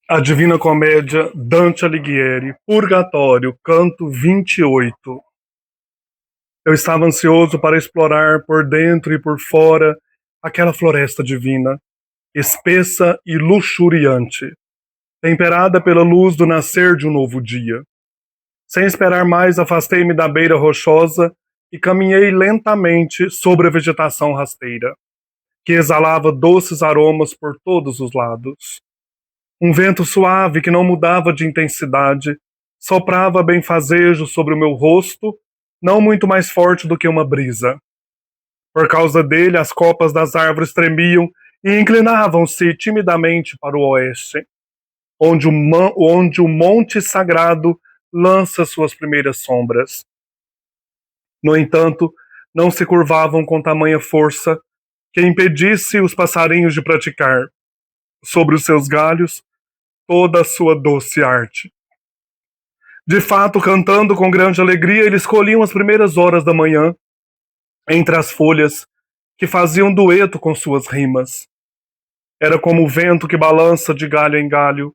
A Divina Comédia, Dante Alighieri, Purgatório, canto 28. Eu estava ansioso para explorar por dentro e por fora aquela floresta divina, espessa e luxuriante, temperada pela luz do nascer de um novo dia. Sem esperar mais, afastei-me da beira rochosa e caminhei lentamente sobre a vegetação rasteira, que exalava doces aromas por todos os lados. Um vento suave que não mudava de intensidade soprava benfazejo sobre o meu rosto, não muito mais forte do que uma brisa. Por causa dele, as copas das árvores tremiam e inclinavam-se timidamente para o oeste, onde o monte sagrado lança suas primeiras sombras. No entanto, não se curvavam com tamanha força que impedisse os passarinhos de praticar, sobre os seus galhos, toda a sua doce arte. De fato, cantando com grande alegria, eles colhiam as primeiras horas da manhã, entre as folhas, que faziam dueto com suas rimas. Era como o vento que balança de galho em galho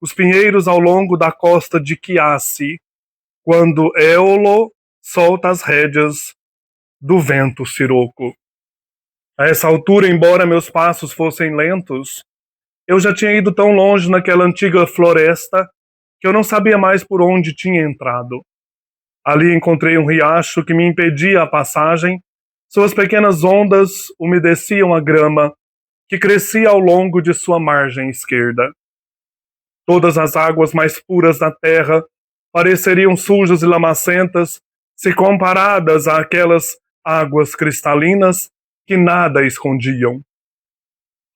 os pinheiros ao longo da costa de Chiasse, quando Éolo solta as rédeas do vento siroco. A essa altura, embora meus passos fossem lentos, eu já tinha ido tão longe naquela antiga floresta que eu não sabia mais por onde tinha entrado. Ali encontrei um riacho que me impedia a passagem, suas pequenas ondas umedeciam a grama que crescia ao longo de sua margem esquerda. Todas as águas mais puras da terra pareceriam sujas e lamacentas se comparadas àquelas águas cristalinas que nada escondiam.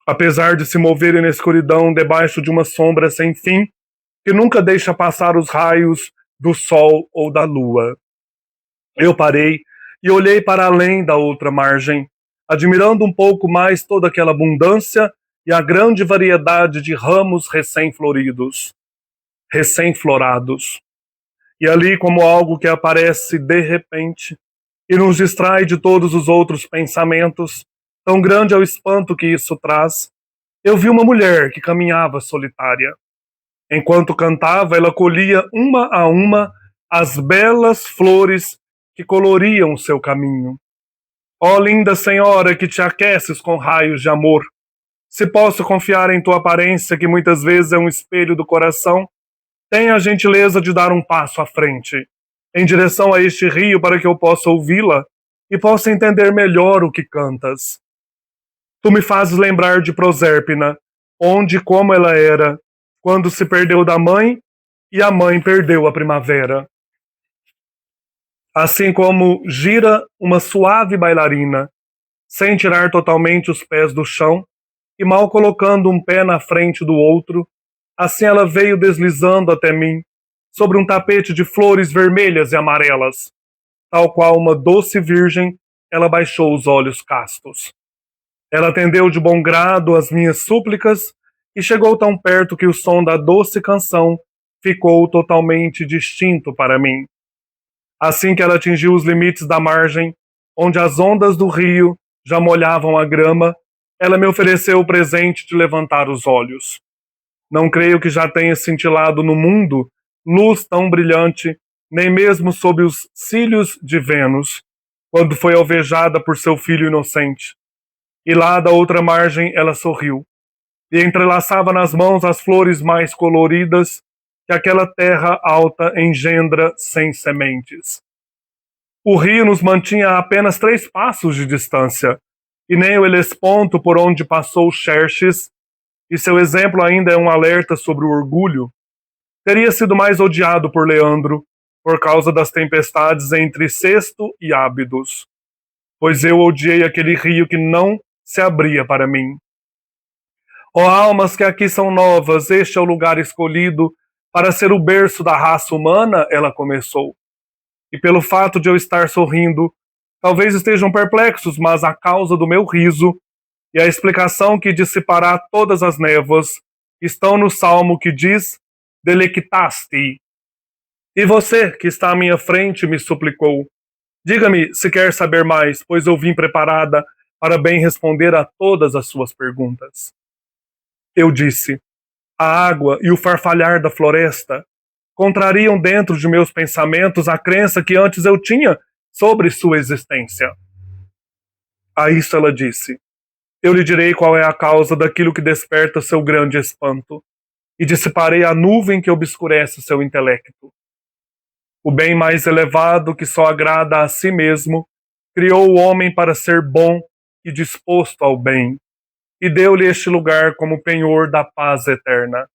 Apesar de se moverem na escuridão debaixo de uma sombra sem fim, que nunca deixa passar os raios do sol ou da lua. Eu parei e olhei para além da outra margem, admirando um pouco mais toda aquela abundância e a grande variedade de ramos recém-floridos, recém-florados. E ali, como algo que aparece de repente e nos distrai de todos os outros pensamentos, tão grande é o espanto que isso traz, eu vi uma mulher que caminhava solitária. Enquanto cantava, ela colhia uma a uma as belas flores que coloriam o seu caminho. Ó linda senhora que te aqueces com raios de amor, se posso confiar em tua aparência, que muitas vezes é um espelho do coração, tenha a gentileza de dar um passo à frente, em direção a este rio, para que eu possa ouvi-la e possa entender melhor o que cantas. Tu me fazes lembrar de Prosérpina, onde e como ela era, quando se perdeu da mãe e a mãe perdeu a primavera. Assim como gira uma suave bailarina, sem tirar totalmente os pés do chão e mal colocando um pé na frente do outro, assim ela veio deslizando até mim, sobre um tapete de flores vermelhas e amarelas. Tal qual uma doce virgem, ela baixou os olhos castos. Ela atendeu de bom grado às minhas súplicas e chegou tão perto que o som da doce canção ficou totalmente distinto para mim. Assim que ela atingiu os limites da margem, onde as ondas do rio já molhavam a grama, ela me ofereceu o presente de levantar os olhos. Não creio que já tenha cintilado no mundo luz tão brilhante, nem mesmo sob os cílios de Vênus, quando foi alvejada por seu filho inocente. E lá da outra margem ela sorriu, e entrelaçava nas mãos as flores mais coloridas que aquela terra alta engendra sem sementes. O rio nos mantinha a apenas 3 passos de distância, e nem o Helesponto por onde passou Xerxes, e seu exemplo ainda é um alerta sobre o orgulho, teria sido mais odiado por Leandro, por causa das tempestades entre Cesto e Ábidos, pois eu odiei aquele rio que não se abria para mim. Ó almas que aqui são novas, este é o lugar escolhido para ser o berço da raça humana, ela começou. E pelo fato de eu estar sorrindo, talvez estejam perplexos, mas a causa do meu riso e a explicação que dissipará todas as névoas estão no salmo que diz: Delectaste. E você, que está à minha frente, me suplicou: diga-me se quer saber mais, pois eu vim preparada para bem responder a todas as suas perguntas. Eu disse: A água e o farfalhar da floresta contrariam dentro de meus pensamentos a crença que antes eu tinha sobre sua existência. A isso ela disse: eu lhe direi qual é a causa daquilo que desperta seu grande espanto, e dissiparei a nuvem que obscurece seu intelecto. O bem mais elevado, que só agrada a si mesmo, criou o homem para ser bom e disposto ao bem, e deu-lhe este lugar como penhor da paz eterna.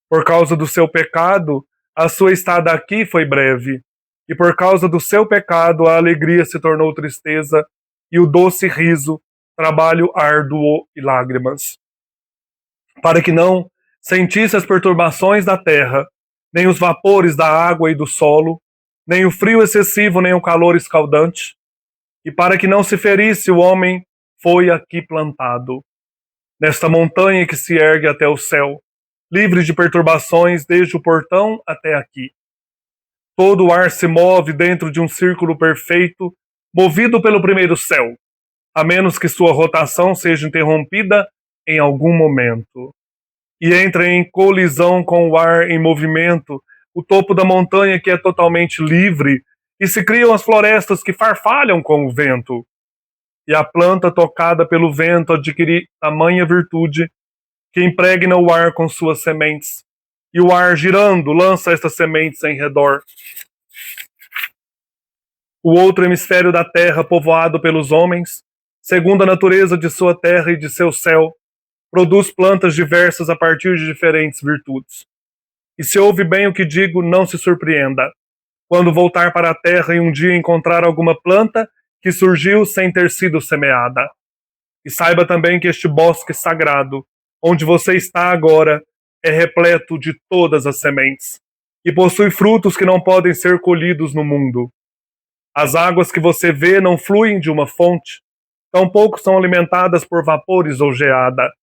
Por causa do seu pecado, a sua estada aqui foi breve, e por causa do seu pecado a alegria se tornou tristeza, e o doce riso, trabalho árduo e lágrimas. Para que não sentisse as perturbações da terra, nem os vapores da água e do solo, nem o frio excessivo, nem o calor escaldante, e para que não se ferisse, o homem foi aqui plantado, nesta montanha que se ergue até o céu, livre de perturbações desde o portão até aqui. Todo o ar se move dentro de um círculo perfeito, movido pelo primeiro céu, a menos que sua rotação seja interrompida em algum momento. E entra em colisão com o ar em movimento, o topo da montanha que é totalmente livre, e se criam as florestas que farfalham com o vento. E a planta tocada pelo vento adquire tamanha virtude que impregna o ar com suas sementes, e o ar girando lança estas sementes em redor. O outro hemisfério da terra, povoado pelos homens, segundo a natureza de sua terra e de seu céu, produz plantas diversas a partir de diferentes virtudes. E se ouve bem o que digo, não se surpreenda, quando voltar para a terra e um dia encontrar alguma planta que surgiu sem ter sido semeada. E saiba também que este bosque sagrado, onde você está agora, é repleto de todas as sementes, e possui frutos que não podem ser colhidos no mundo. As águas que você vê não fluem de uma fonte, tampouco são alimentadas por vapores ou geada,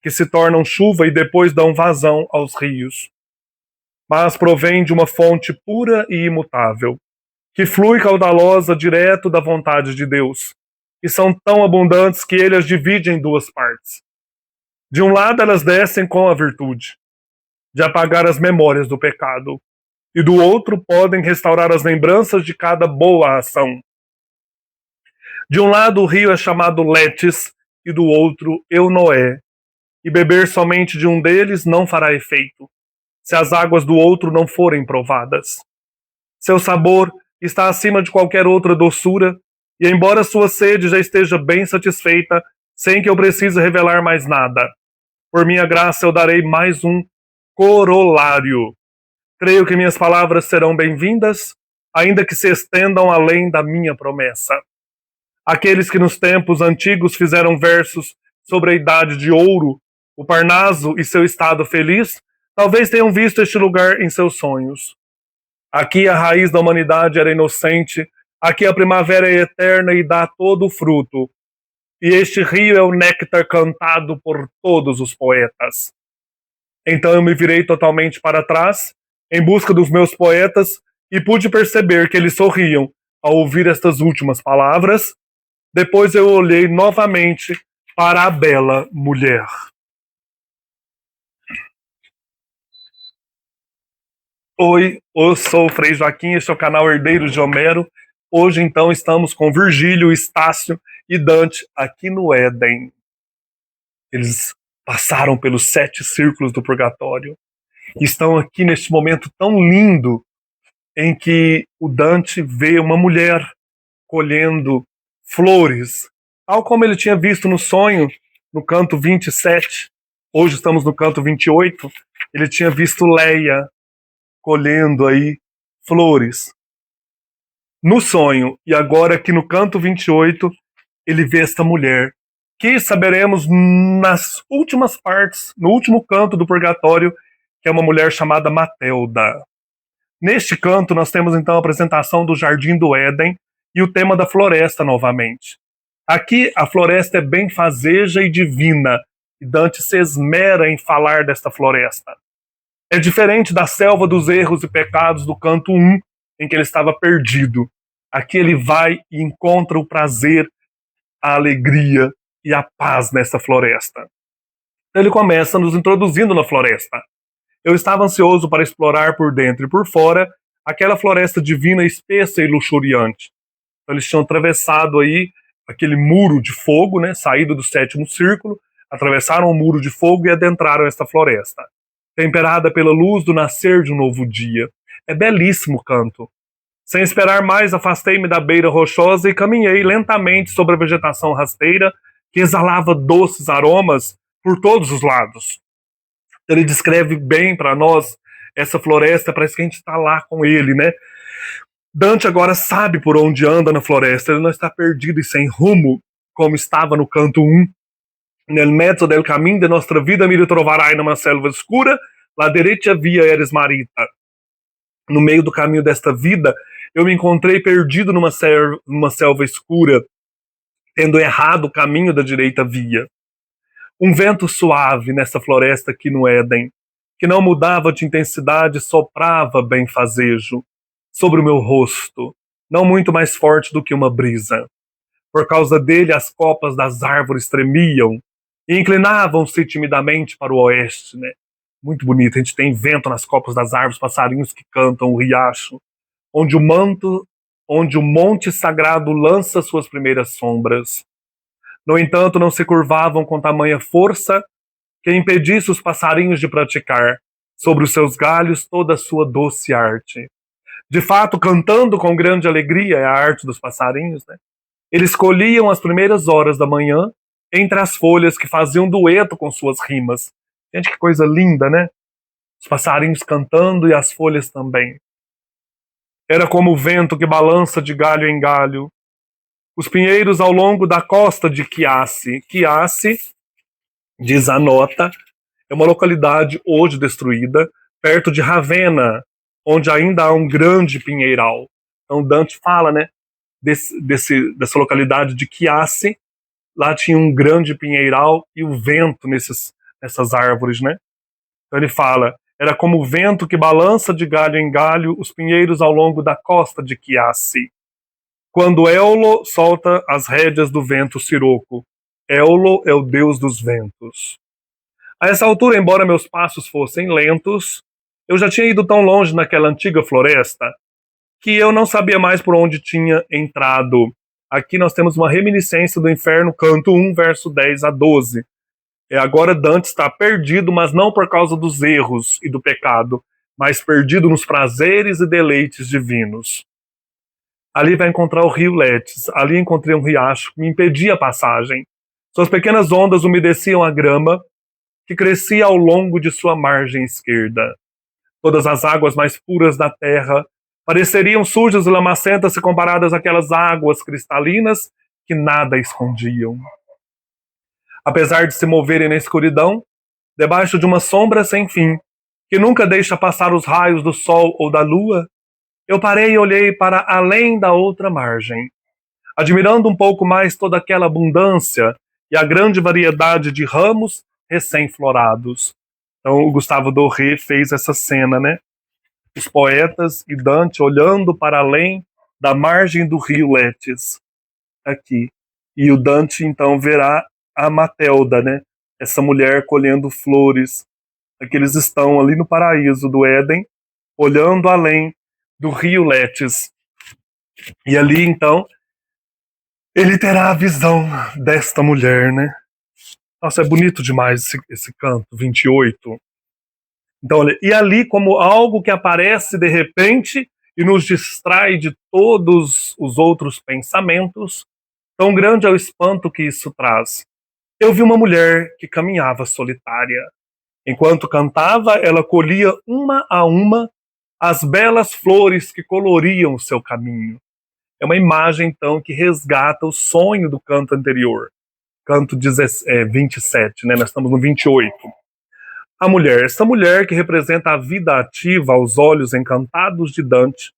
que se tornam chuva e depois dão vazão aos rios. Mas provém de uma fonte pura e imutável, que flui caudalosa direto da vontade de Deus, e são tão abundantes que ele as divide em duas partes. De um lado elas descem com a virtude, de apagar as memórias do pecado, e do outro podem restaurar as lembranças de cada boa ação. De um lado o rio é chamado Letes, e do outro Eunoé, e beber somente de um deles não fará efeito, se as águas do outro não forem provadas. Seu sabor está acima de qualquer outra doçura, e embora sua sede já esteja bem satisfeita, sem que eu precise revelar mais nada, por minha graça eu darei mais um corolário. Creio que minhas palavras serão bem-vindas, ainda que se estendam além da minha promessa. Aqueles que nos tempos antigos fizeram versos sobre a idade de ouro, o Parnaso e seu estado feliz, talvez tenham visto este lugar em seus sonhos. Aqui a raiz da humanidade era inocente, aqui a primavera é eterna e dá todo o fruto. E este rio é o néctar cantado por todos os poetas. Então eu me virei totalmente para trás, em busca dos meus poetas, e pude perceber que eles sorriam ao ouvir estas últimas palavras. Depois eu olhei novamente para a bela mulher. Oi, eu sou o Frei Joaquim, este é o canal Herdeiros de Homero. Hoje, então, estamos com Virgílio, Estácio e Dante aqui no Éden. Eles passaram pelos 7 círculos do purgatório e estão aqui neste momento tão lindo em que o Dante vê uma mulher colhendo flores, tal como ele tinha visto no sonho, no canto 27. Hoje estamos no canto 28. Ele tinha visto Leia colhendo aí flores no sonho, e agora aqui no canto 28 ele vê esta mulher, que saberemos nas últimas partes, no último canto do purgatório, que é uma mulher chamada Matelda. Neste canto nós temos então a apresentação do Jardim do Éden e o tema da floresta novamente. Aqui a floresta é benfazeja e divina, e Dante se esmera em falar desta floresta. É diferente da selva dos erros e pecados do canto 1, em que ele estava perdido. Aqui ele vai e encontra o prazer, a alegria e a paz nessa floresta. Então ele começa nos introduzindo na floresta. Eu estava ansioso para explorar por dentro e por fora aquela floresta divina, espessa e luxuriante. Então eles tinham atravessado aí aquele muro de fogo, né, saído do sétimo círculo, atravessaram o muro de fogo e adentraram esta floresta, temperada pela luz do nascer de um novo dia. É belíssimo o canto. Sem esperar mais, afastei-me da beira rochosa e caminhei lentamente sobre a vegetação rasteira que exalava doces aromas por todos os lados. Ele descreve bem para nós essa floresta, parece que a gente está lá com ele, né? Dante agora sabe por onde anda na floresta, ele não está perdido e sem rumo, como estava no canto 1. Nel mezzo del camin de nostra vida mi ritroverai numa selva escura, la derecha via eres marita. No meio do caminho desta vida, eu me encontrei perdido numa selva escura, tendo errado o caminho da direita via. Um vento suave nessa floresta aqui no Éden, que não mudava de intensidade, soprava benfazejo sobre o meu rosto, não muito mais forte do que uma brisa. Por causa dele, as copas das árvores tremiam e inclinavam-se timidamente para o oeste, né? Muito bonito, a gente tem vento nas copas das árvores, passarinhos que cantam, o riacho, onde o monte sagrado lança suas primeiras sombras. No entanto, não se curvavam com tamanha força que impedisse os passarinhos de praticar, sobre os seus galhos, toda a sua doce arte. De fato, cantando com grande alegria, é a arte dos passarinhos, né? Eles colhiam as primeiras horas da manhã entre as folhas que faziam dueto com suas rimas. Gente, que coisa linda, né? Os passarinhos cantando e as folhas também. Era como o vento que balança de galho em galho. Os pinheiros ao longo da costa de Chiasse. Chiasse, diz a nota, é uma localidade hoje destruída, perto de Ravenna, onde ainda há um grande pinheiral. Então Dante fala, né, dessa localidade de Chiasse. Lá tinha um grande pinheiral e o vento nessas árvores, né? Então ele fala, era como o vento que balança de galho em galho os pinheiros ao longo da costa de Chiasse. Quando Éolo solta as rédeas do vento siroco. Éolo é o deus dos ventos. A essa altura, embora meus passos fossem lentos, eu já tinha ido tão longe naquela antiga floresta que eu não sabia mais por onde tinha entrado. Aqui nós temos uma reminiscência do Inferno, canto 1, verso 10 a 12. Agora Dante está perdido, mas não por causa dos erros e do pecado, mas perdido nos prazeres e deleites divinos. Ali vai encontrar o rio Letes. Ali encontrei um riacho que me impedia a passagem. Suas pequenas ondas umedeciam a grama que crescia ao longo de sua margem esquerda. Todas as águas mais puras da terra pareceriam sujas e lamacentas se comparadas àquelas águas cristalinas que nada escondiam. Apesar de se moverem na escuridão, debaixo de uma sombra sem fim, que nunca deixa passar os raios do sol ou da lua, eu parei e olhei para além da outra margem, admirando um pouco mais toda aquela abundância e a grande variedade de ramos recém-florados. Então o Gustave Doré fez essa cena, né? Os poetas e Dante olhando para além da margem do rio Letes, aqui. E o Dante então verá a Matelda, né? Essa mulher colhendo flores. Aqui eles estão ali no paraíso do Éden, olhando além do rio Letes. E ali então ele terá a visão desta mulher, né? Nossa, é bonito demais esse canto 28. Então, olha, e ali como algo que aparece de repente e nos distrai de todos os outros pensamentos, tão grande é o espanto que isso traz. Eu vi uma mulher que caminhava solitária. Enquanto cantava, ela colhia uma a uma as belas flores que coloriam o seu caminho. É uma imagem, então, que resgata o sonho do canto anterior. Canto 27, né? Nós estamos no 28. A mulher, essa mulher que representa a vida ativa aos olhos encantados de Dante,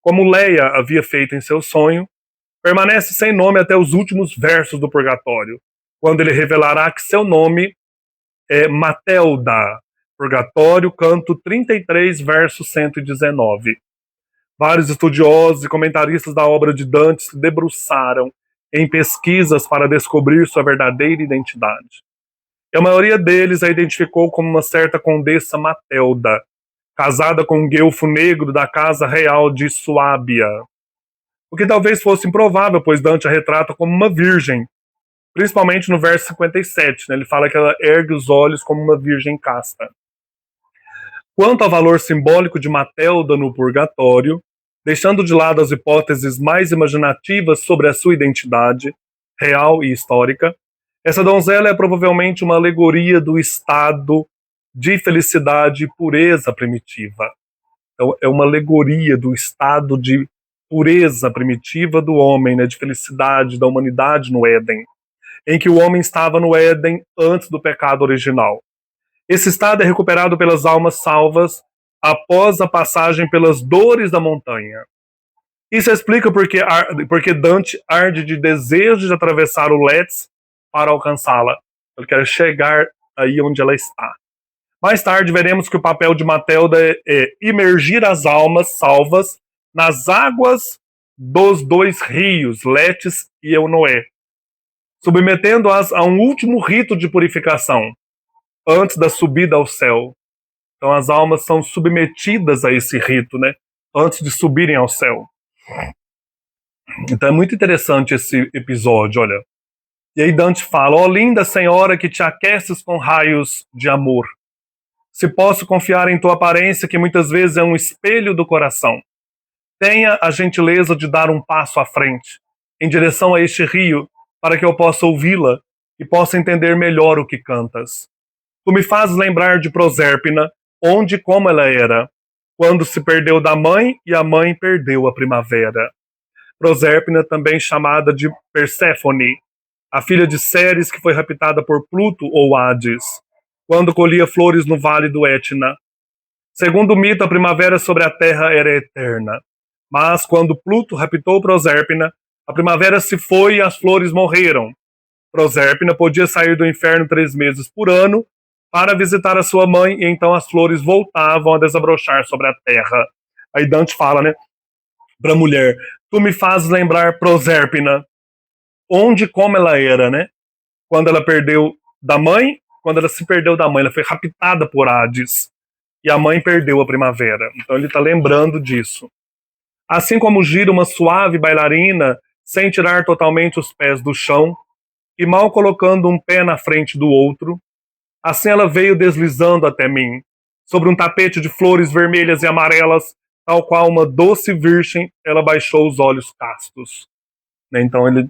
como Leia havia feito em seu sonho, permanece sem nome até os últimos versos do Purgatório, quando ele revelará que seu nome é Matelda. Purgatório, canto 33, verso 119. Vários estudiosos e comentaristas da obra de Dante se debruçaram em pesquisas para descobrir sua verdadeira identidade. e a maioria deles a identificou como uma certa condessa Matelda, casada com um guelfo negro da casa real de Suábia. O que talvez fosse improvável, pois Dante a retrata como uma virgem, principalmente no verso 57, né? Ele fala que ela ergue os olhos como uma virgem casta. Quanto ao valor simbólico de Matelda no purgatório, deixando de lado as hipóteses mais imaginativas sobre a sua identidade, real e histórica, essa donzela é provavelmente uma alegoria do estado de felicidade e pureza primitiva. Então, é uma alegoria do estado de pureza primitiva do homem, né, de felicidade da humanidade no Éden, em que o homem estava no Éden antes do pecado original. Esse estado é recuperado pelas almas salvas após a passagem pelas dores da montanha. Isso explica porque Dante arde de desejo de atravessar o Létis para alcançá-la. Ele quer chegar aí onde ela está. Mais tarde veremos que o papel de Matelda é imergir as almas salvas nas águas dos dois rios, Létis e Eunoé, submetendo-as a um último rito de purificação, antes da subida ao céu. Então as almas são submetidas a esse rito, né? Antes de subirem ao céu. Então é muito interessante esse episódio, olha. E aí Dante fala: ó linda senhora que te aqueces com raios de amor, se posso confiar em tua aparência, que muitas vezes é um espelho do coração, tenha a gentileza de dar um passo à frente, em direção a este rio, para que eu possa ouvi-la e possa entender melhor o que cantas. Tu me fazes lembrar de Prosérpina, onde e como ela era, quando se perdeu da mãe e a mãe perdeu a primavera. Prosérpina, também chamada de Perséfone, a filha de Ceres que foi raptada por Pluto ou Hades, quando colhia flores no vale do Etna. Segundo o mito, a primavera sobre a terra era eterna, mas quando Pluto raptou Prosérpina, a primavera se foi e as flores morreram. Prosérpina podia sair do inferno 3 meses por ano para visitar a sua mãe, e então as flores voltavam a desabrochar sobre a terra. Aí Dante fala, né, para a mulher: tu me fazes lembrar Prosérpina, onde como ela era, né? Quando ela perdeu da mãe, quando ela se perdeu da mãe, ela foi raptada por Hades, e a mãe perdeu a primavera. Então ele está lembrando disso. Assim como gira uma suave bailarina, sem tirar totalmente os pés do chão, e mal colocando um pé na frente do outro, assim ela veio deslizando até mim, sobre um tapete de flores vermelhas e amarelas, tal qual uma doce virgem, ela baixou os olhos castos. Então ele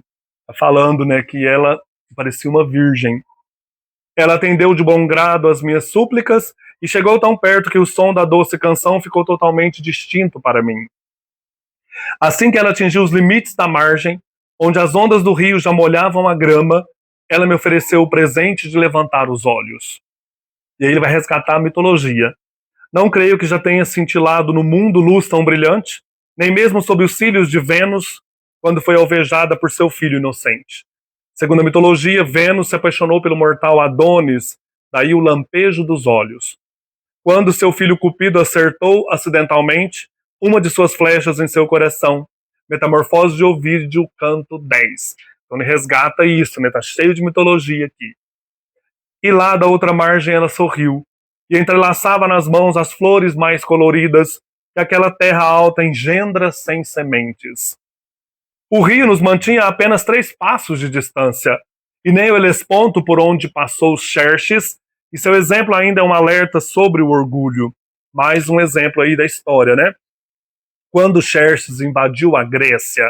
está falando, né, que ela parecia uma virgem. Ela atendeu de bom grado às minhas súplicas e chegou tão perto que o som da doce canção ficou totalmente distinto para mim. Assim que ela atingiu os limites da margem, onde as ondas do rio já molhavam a grama, ela me ofereceu o presente de levantar os olhos. E aí ele vai resgatar a mitologia. Não creio que já tenha cintilado no mundo luz tão brilhante, nem mesmo sob os cílios de Vênus, quando foi alvejada por seu filho inocente. Segundo a mitologia, Vênus se apaixonou pelo mortal Adonis, daí o lampejo dos olhos. Quando seu filho Cupido acertou acidentalmente uma de suas flechas em seu coração, Metamorfose de Ovídio, canto 10. Então ele resgata isso, né? Tá cheio de mitologia aqui. E lá da outra margem ela sorriu, e entrelaçava nas mãos as flores mais coloridas que aquela terra alta engendra sem sementes. O rio nos mantinha a apenas 3 passos de distância, e nem o Helesponto por onde passou Xerxes, e seu exemplo ainda é um alerta sobre o orgulho. Mais um exemplo aí da história, né? Quando Xerxes invadiu a Grécia,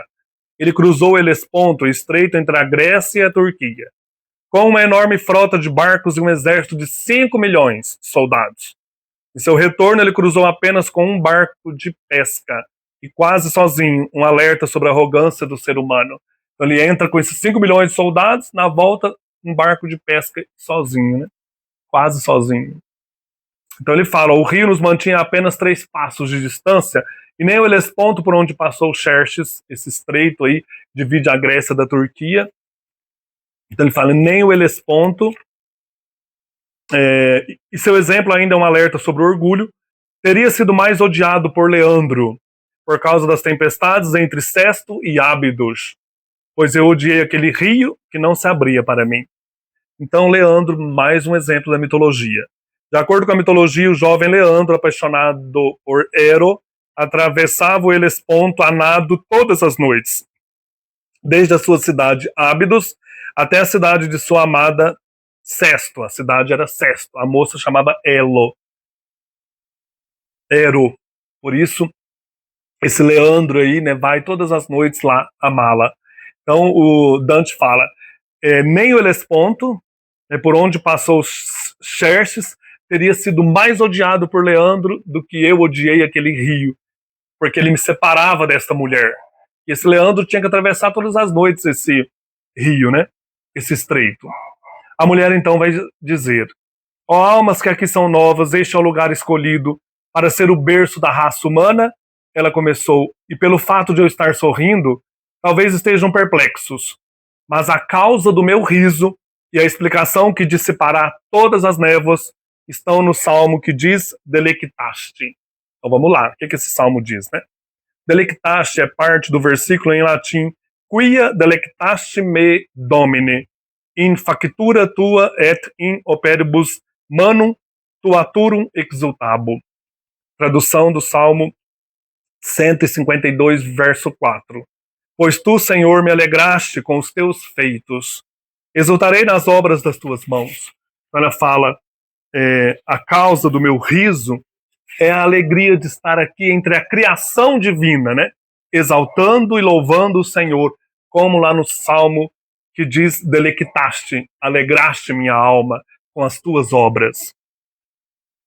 ele cruzou o Helesponto, o estreito entre a Grécia e a Turquia, com uma enorme frota de barcos e um exército de 5 milhões de soldados. Em seu retorno, ele cruzou apenas com um barco de pesca, e quase sozinho, um alerta sobre a arrogância do ser humano. Então ele entra com esses 5 milhões de soldados, na volta, um barco de pesca sozinho, né? Quase sozinho. Então ele fala: o rio nos mantinha a apenas 3 passos de distância, e nem o Helesponto por onde passou Xerxes, esse estreito aí, divide a Grécia da Turquia. Então ele fala: nem o Helesponto. E seu exemplo ainda é um alerta sobre o orgulho. Teria sido mais odiado por Leandro, por causa das tempestades entre Sesto e Ábidos, pois eu odiei aquele rio que não se abria para mim. Então, Leandro, mais um exemplo da mitologia. De acordo com a mitologia, o jovem Leandro, apaixonado por Ero, atravessava o Helesponto a nado todas as noites, desde a sua cidade Ábidos até a cidade de sua amada Sesto. A cidade era Sesto, a moça chamava Ero. Por isso, esse Leandro aí, né, vai todas as noites lá amá-la. Então, o Dante fala, nem o Helesponto, por onde passou Xerxes, teria sido mais odiado por Leandro do que eu odiei aquele rio, porque ele me separava desta mulher. E esse Leandro tinha que atravessar todas as noites esse rio, né? Esse estreito. A mulher então vai dizer: ó almas que aqui são novas, este é o lugar escolhido para ser o berço da raça humana. Ela começou, e pelo fato de eu estar sorrindo, talvez estejam perplexos, mas a causa do meu riso e a explicação que dissipará todas as névoas estão no salmo que diz delectaste. Então vamos lá, o que esse salmo diz, né? Delectaste é parte do versículo em latim quia delectaste me domine in factura tua et in operibus manum tuaturum exultabo. Tradução do Salmo 152, verso 4. Pois tu, Senhor, me alegraste com os teus feitos. Exultarei nas obras das tuas mãos. Ela fala, a causa do meu riso é a alegria de estar aqui entre a criação divina, né? Exaltando e louvando o Senhor, como lá no Salmo que diz, delectaste, alegraste minha alma com as tuas obras.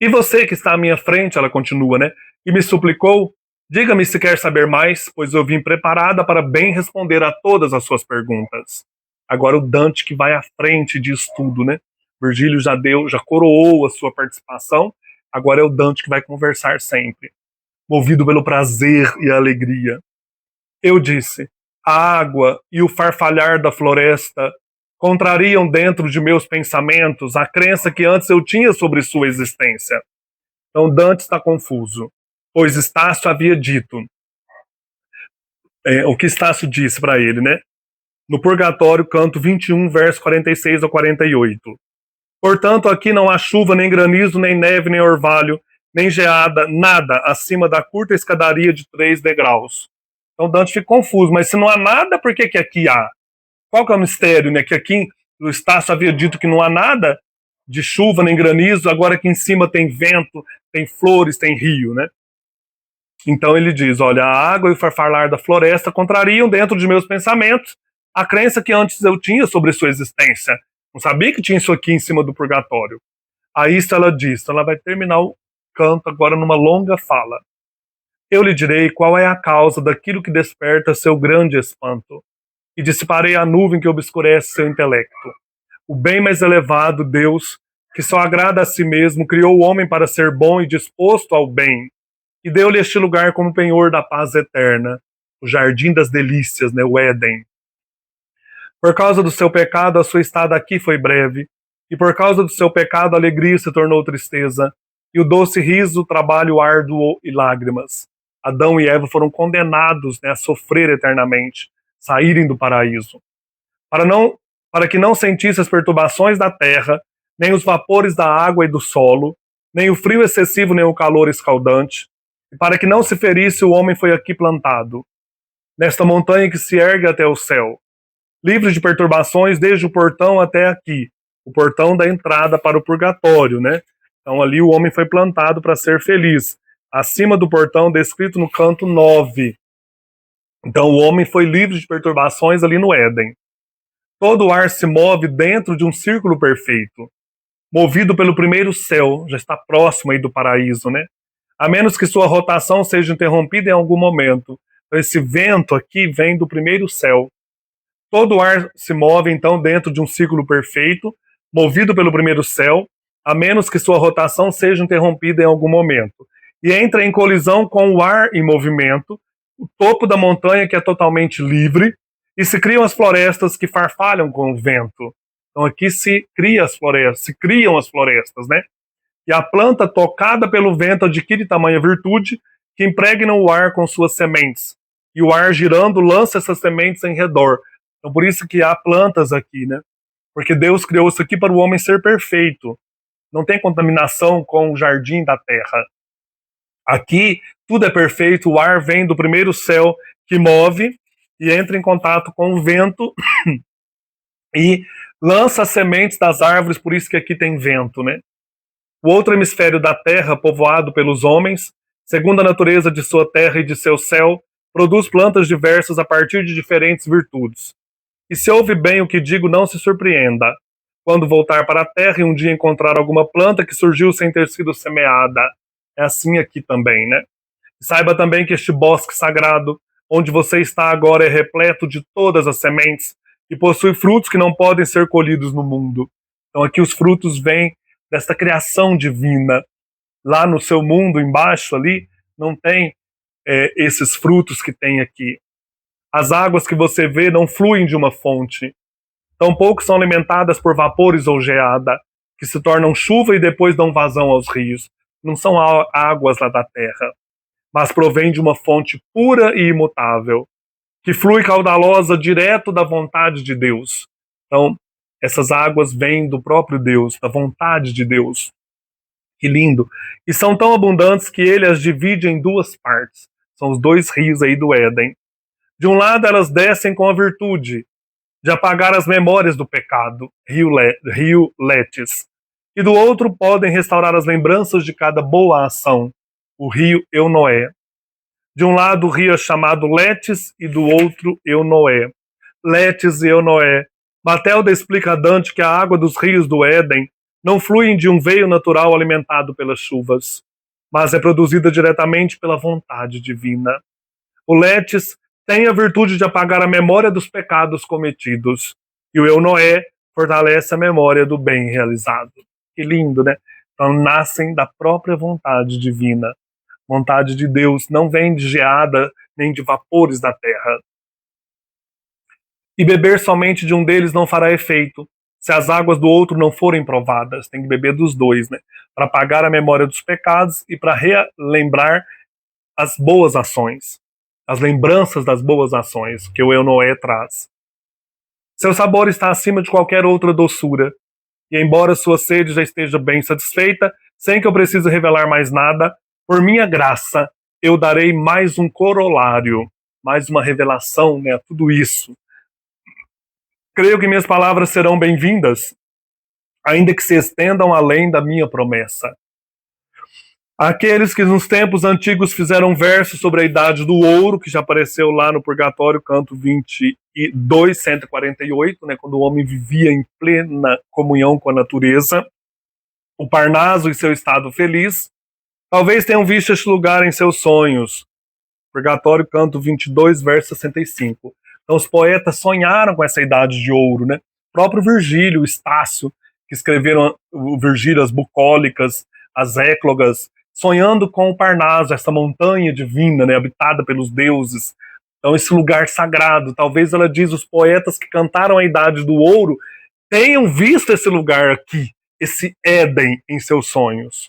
E você que está à minha frente, ela continua, né? E me suplicou, diga-me se quer saber mais, pois eu vim preparada para bem responder a todas as suas perguntas. Agora o Dante que vai à frente diz tudo, né? Virgílio já coroou a sua participação, agora é o Dante que vai conversar sempre, movido pelo prazer e a alegria. Eu disse, a água e o farfalhar da floresta contrariam dentro de meus pensamentos a crença que antes eu tinha sobre sua existência. Então Dante está confuso, pois Estácio havia dito, o que Estácio disse para ele, né? No Purgatório, canto 21, verso 46 a 48. Portanto, aqui não há chuva, nem granizo, nem neve, nem orvalho, nem geada, nada acima da curta escadaria de 3 degraus. Então Dante fica confuso, mas se não há nada, por que aqui há? Qual que é o mistério, né? Que aqui o Estácio havia dito que não há nada de chuva nem granizo, agora aqui em cima tem vento, tem flores, tem rio, né? Então ele diz, olha, a água e o farfalhar da floresta contrariam dentro de meus pensamentos a crença que antes eu tinha sobre sua existência. Não sabia que tinha isso aqui em cima do purgatório. A isto ela diz, ela vai terminar o canto agora numa longa fala. Eu lhe direi qual é a causa daquilo que desperta seu grande espanto, e dissiparei a nuvem que obscurece seu intelecto. O bem mais elevado, Deus, que só agrada a si mesmo, criou o homem para ser bom e disposto ao bem, e deu-lhe este lugar como penhor da paz eterna, o jardim das delícias, né, o Éden. Por causa do seu pecado, a sua estada aqui foi breve, e por causa do seu pecado, a alegria se tornou tristeza, e o doce riso, trabalho árduo e lágrimas. Adão e Eva foram condenados, né, a sofrer eternamente, saírem do paraíso. Para que não sentisse as perturbações da terra, nem os vapores da água e do solo, nem o frio excessivo, nem o calor escaldante, e para que não se ferisse, o homem foi aqui plantado, nesta montanha que se ergue até o céu, livre de perturbações desde o portão até aqui, o portão da entrada para o purgatório, né? Então ali o homem foi plantado para ser feliz, acima do portão descrito no canto 9. Então o homem foi livre de perturbações ali no Éden. Todo o ar se move dentro de um círculo perfeito, movido pelo primeiro céu, já está próximo aí do paraíso, né? A menos que sua rotação seja interrompida em algum momento. Então esse vento aqui vem do primeiro céu. Todo o ar se move então dentro de um círculo perfeito, movido pelo primeiro céu, a menos que sua rotação seja interrompida em algum momento. E entra em colisão com o ar em movimento, o topo da montanha que é totalmente livre, e se criam as florestas que farfalham com o vento. Então aqui se criam as florestas, né? E a planta tocada pelo vento adquire tamanha virtude que impregna o ar com suas sementes. E o ar girando lança essas sementes em redor. Então por isso que há plantas aqui, né? porque Deus criou isso aqui para o homem ser perfeito. Não tem contaminação com o jardim da terra. Aqui tudo é perfeito, o ar vem do primeiro céu que move e entra em contato com o vento e lança as sementes das árvores, por isso que aqui tem vento, né? O outro hemisfério da terra, povoado pelos homens, segundo a natureza de sua terra e de seu céu, produz plantas diversas a partir de diferentes virtudes. E se ouve bem o que digo, não se surpreenda. Quando voltar para a terra e um dia encontrar alguma planta que surgiu sem ter sido semeada. É assim aqui também, né? Saiba também que este bosque sagrado, onde você está agora, é repleto de todas as sementes e possui frutos que não podem ser colhidos no mundo. Então aqui os frutos vêm desta criação divina. Lá no seu mundo, embaixo ali, não tem esses frutos que tem aqui. As águas que você vê não fluem de uma fonte. Tampouco são alimentadas por vapores ou geada, que se tornam chuva e depois dão vazão aos rios. Não são águas lá da terra, mas provém de uma fonte pura e imutável, que flui caudalosa direto da vontade de Deus. Então, essas águas vêm do próprio Deus, da vontade de Deus. Que lindo! E são tão abundantes que ele as divide em duas partes. São os dois rios aí do Éden. De um lado, elas descem com a virtude de apagar as memórias do pecado, rio Letes. E do outro, podem restaurar as lembranças de cada boa ação, o rio Eunoé. De um lado, o rio é chamado Letes e do outro, Eunoé. Letes e Eunoé. Matilda explica a Dante que a água dos rios do Éden não flui de um veio natural alimentado pelas chuvas, mas é produzida diretamente pela vontade divina. O Letes tem a virtude de apagar a memória dos pecados cometidos, e o Eunoé fortalece a memória do bem realizado. Que lindo, né? Então nascem da própria vontade divina. Vontade de Deus não vem de geada nem de vapores da terra. E beber somente de um deles não fará efeito, se as águas do outro não forem provadas. Tem que beber dos dois, né? Para apagar a memória dos pecados e para relembrar as boas ações, as lembranças das boas ações que o Eunoé traz. Seu sabor está acima de qualquer outra doçura, e embora sua sede já esteja bem satisfeita, sem que eu precise revelar mais nada, por minha graça, eu darei mais um corolário, mais uma revelação, né, a tudo isso. Creio que minhas palavras serão bem-vindas, ainda que se estendam além da minha promessa. Aqueles que nos tempos antigos fizeram versos sobre a idade do ouro, que já apareceu lá no Purgatório, canto 22, 148, né, quando o homem vivia em plena comunhão com a natureza, o Parnaso em seu estado feliz, talvez tenham visto este lugar em seus sonhos. Purgatório, canto 22, verso 65. Então os poetas sonharam com essa idade de ouro, né? O próprio Virgílio, o Estácio, que escreveram o Virgílio, as bucólicas, as éclogas, sonhando com o Parnaso, essa montanha divina, né, habitada pelos deuses. Então esse lugar sagrado, talvez ela diz, os poetas que cantaram a idade do ouro tenham visto esse lugar aqui, esse Éden em seus sonhos.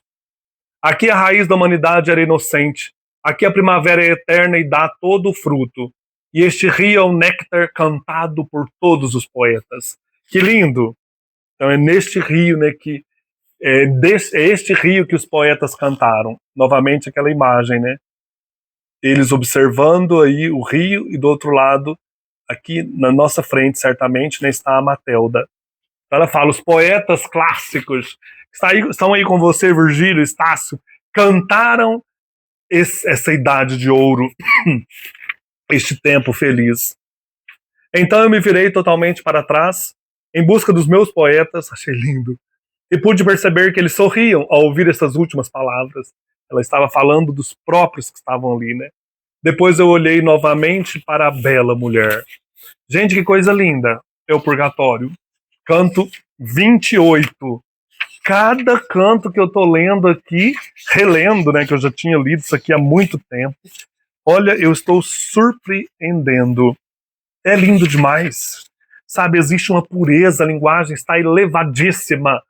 Aqui a raiz da humanidade era inocente, aqui a primavera é eterna e dá todo o fruto. E este rio é o néctar cantado por todos os poetas. Que lindo! Então é neste rio, né, que é este rio que os poetas cantaram. Novamente aquela imagem, né? Eles observando aí o rio e do outro lado, aqui na nossa frente, certamente, né, está a Matilda. Então ela fala, os poetas clássicos que estão aí com você, Virgílio, Estácio, cantaram essa idade de ouro, este tempo feliz. Então eu me virei totalmente para trás, em busca dos meus poetas, achei lindo, e pude perceber que eles sorriam ao ouvir essas últimas palavras. Ela estava falando dos próprios que estavam ali, né? Depois eu olhei novamente para a bela mulher. Gente, que coisa linda! É o Purgatório. Canto 28. Cada canto que eu tô lendo aqui, relendo, né, que eu já tinha lido isso aqui há muito tempo, olha, eu estou surpreendendo. É lindo demais. Sabe, existe uma pureza, a linguagem está elevadíssima,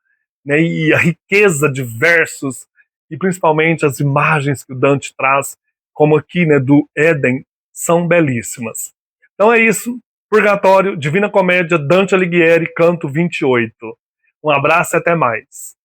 né, e a riqueza de versos, e principalmente as imagens que o Dante traz, como aqui, né, do Éden, são belíssimas. Então é isso. Purgatório, Divina Comédia, Dante Alighieri, canto 28. Um abraço e até mais.